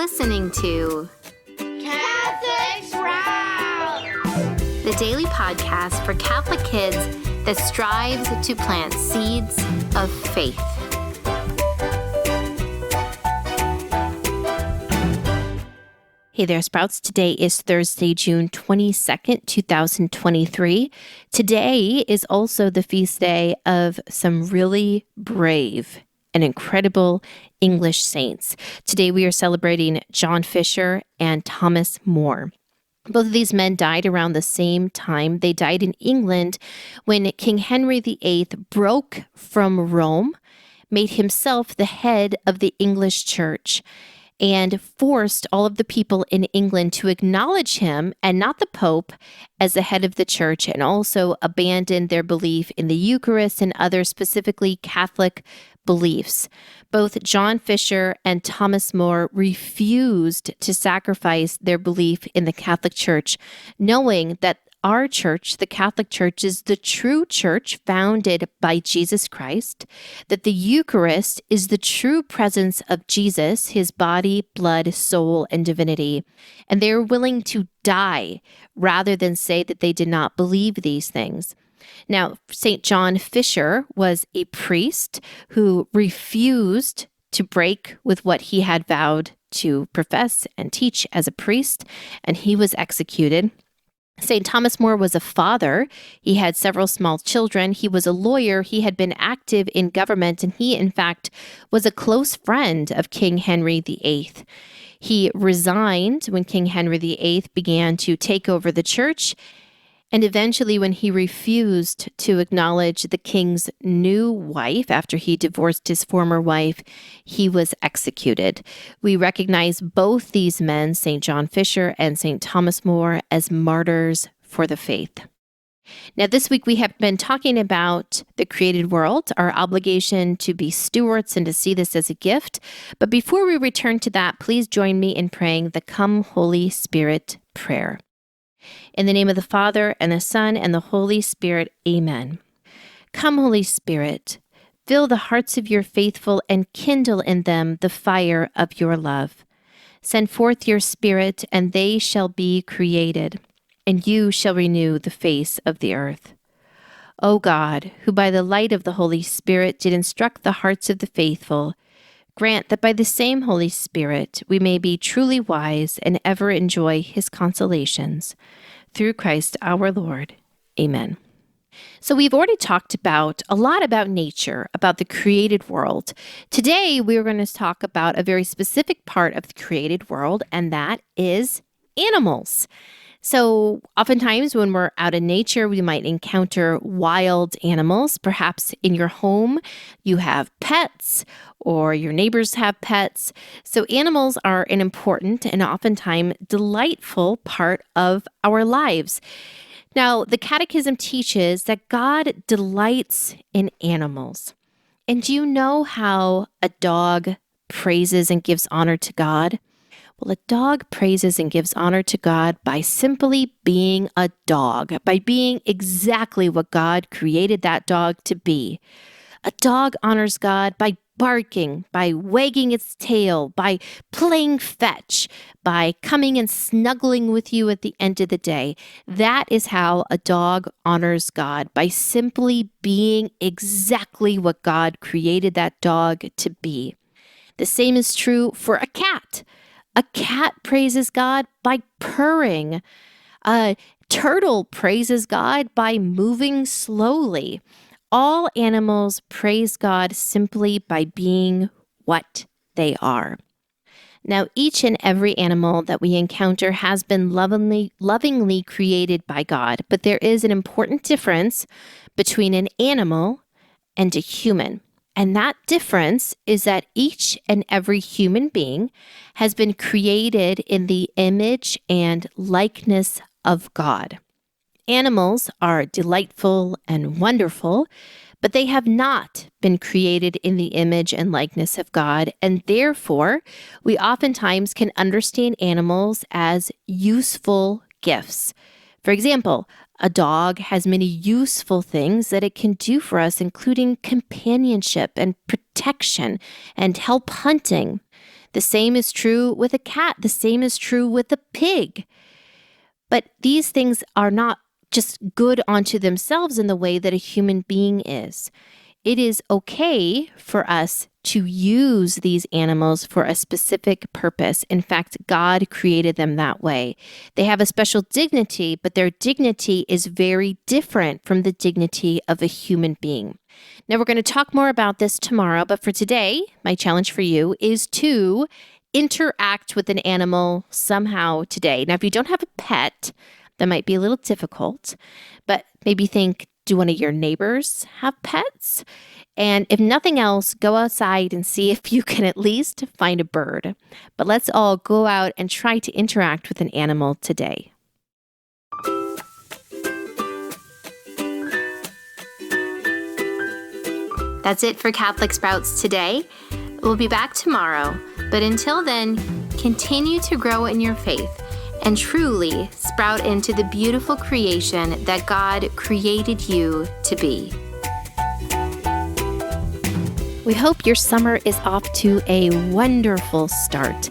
listening to Catholics Round! the daily podcast for Catholic kids that strives to plant seeds of faith. Hey there, Sprouts. Today is Thursday, June 22nd, 2023. Today is also the feast day of some really brave and incredible English saints. Today we are celebrating John Fisher and Thomas More. Both of these men died around the same time. They died in England when King Henry VIII broke from Rome, made himself the head of the English Church, and forced all of the people in England to acknowledge him and not the Pope as the head of the church, and also abandon their belief in the Eucharist and other specifically Catholic beliefs. Both John Fisher and Thomas More refused to sacrifice their belief in the Catholic Church, knowing that our church, the Catholic Church, is the true church founded by Jesus Christ, that the Eucharist is the true presence of Jesus, his body, blood, soul, and divinity. And they were willing to die rather than say that they did not believe these things. Now, St. John Fisher was a priest who refused to break with what he had vowed to profess and teach as a priest, and he was executed. St. Thomas More was a father. He had several small children. He was a lawyer. He had been active in government, and he, in fact, was a close friend of King Henry VIII. He resigned when King Henry VIII began to take over the church, and eventually when he refused to acknowledge the king's new wife after he divorced his former wife, he was executed. We recognize both these men, St. John Fisher and St. Thomas More, as martyrs for the faith. Now, this week we have been talking about the created world, our obligation to be stewards and to see this as a gift. But before we return to that, please join me in praying the Come Holy Spirit prayer. In the name of the Father, and the Son, and the Holy Spirit, amen. Come, Holy Spirit, fill the hearts of your faithful and kindle in them the fire of your love. Send forth your Spirit, and they shall be created, and you shall renew the face of the earth. O God, who by the light of the Holy Spirit did instruct the hearts of the faithful, grant that by the same Holy Spirit we may be truly wise and ever enjoy his consolations. Through Christ our Lord. Amen. So we've already talked a lot about nature, about the created world. Today we're going to talk about a very specific part of the created world, and that is animals. So oftentimes when we're out in nature, we might encounter wild animals. Perhaps in your home, you have pets or your neighbors have pets. So animals are an important and oftentimes delightful part of our lives. Now, the Catechism teaches that God delights in animals. And do you know how a dog praises and gives honor to God? Well, a dog praises and gives honor to God by simply being a dog, by being exactly what God created that dog to be. A dog honors God by barking, by wagging its tail, by playing fetch, by coming and snuggling with you at the end of the day. That is how a dog honors God, by simply being exactly what God created that dog to be. The same is true for a cat. A cat praises God by purring. A turtle praises God by moving slowly. All animals praise God simply by being what they are. Now, each and every animal that we encounter has been lovingly created by God, but there is an important difference between an animal and a human. And that difference is that each and every human being has been created in the image and likeness of God. Animals are delightful and wonderful, but they have not been created in the image and likeness of God, and therefore, we oftentimes can understand animals as useful gifts. For example, a dog has many useful things that it can do for us, including companionship and protection and help hunting. The same is true with a cat. The same is true with a pig. But these things are not just good unto themselves in the way that a human being is. It is okay for us to use these animals for a specific purpose. In fact, God created them that way. They have a special dignity, but their dignity is very different from the dignity of a human being. Now, we're going to talk more about this tomorrow, but for today, my challenge for you is to interact with an animal somehow today. Now, if you don't have a pet, that might be a little difficult, but maybe think, do one of your neighbors have pets? And if nothing else, go outside and see if you can at least find a bird. But let's all go out and try to interact with an animal today. That's it for Catholic Sprouts today. We'll be back tomorrow, but until then, continue to grow in your faith and truly sprout into the beautiful creation that God created you to be. We hope your summer is off to a wonderful start.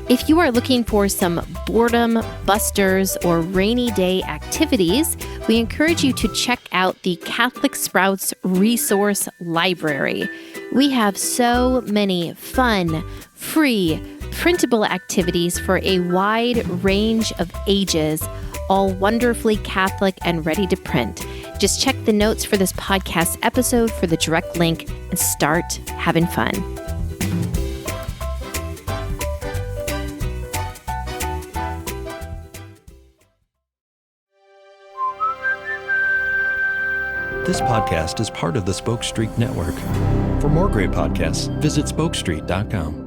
If you are looking for some boredom busters or rainy day activities, we encourage you to check out the Catholic Sprouts Resource Library. We have so many fun, free, printable activities for a wide range of ages, all wonderfully Catholic and ready to print. Just check the notes for this podcast episode for the direct link and start having fun. This podcast is part of the Spoke Street Network. For more great podcasts, visit spokestreet.com.